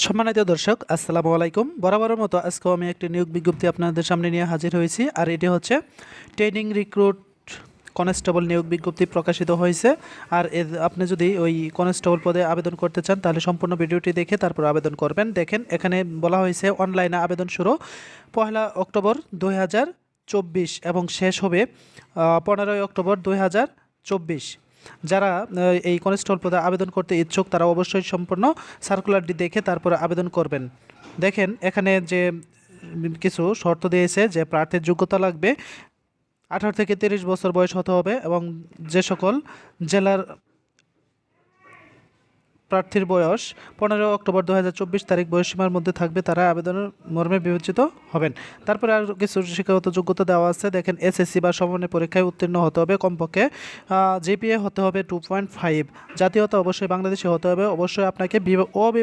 সম্মানিত দর্শক, আসসালামু আলাইকুম। বরাবরের মতো আজকেও আমি একটি নিয়োগ বিজ্ঞপ্তি আপনাদের সামনে নিয়ে হাজির হয়েছি। আর এটি হচ্ছে ট্রেনিং রিক্রুট কনস্টেবল নিয়োগ বিজ্ঞপ্তি প্রকাশিত হয়েছে। আর আপনি যদি ওই কনস্টেবল পদে আবেদন করতে চান তাহলে সম্পূর্ণ ভিডিওটি দেখে তারপর আবেদন করবেন। দেখেন, এখানে বলা হয়েছে অনলাইনে আবেদন শুরু 1 অক্টোবর 2024 এবং শেষ হবে 15 অক্টোবর 2024। যারা এই কনস্টেবল পদে আবেদন করতে ইচ্ছুক তারা অবশ্যই সম্পূর্ণ সার্কুলারটি দেখে তারপরে আবেদন করবেন। দেখেন, এখানে যে কিছু শর্ত দিয়েছে যে প্রার্থীর যোগ্যতা লাগবে 18 থেকে 30 বছর বয়স হতে হবে এবং যে সকল জেলার প্রার্থীর বয়স 15 অক্টোবর 2024 তারিখ বয়সসীমার মধ্যে থাকবে তারা আবেদনের মর্মে বিবেচিত হবেন। তারপরে আর কিছু শিক্ষাগত যোগ্যতা দেওয়া আছে। দেখেন, এসএসসি বা সমমানের পরীক্ষায় উত্তীর্ণ হতে হবে, কমপক্ষে জিপিএ হতে হবে 2.5, জাতীয়তা অবশ্যই বাংলাদেশি হতে হবে, অবশ্যই আপনাকে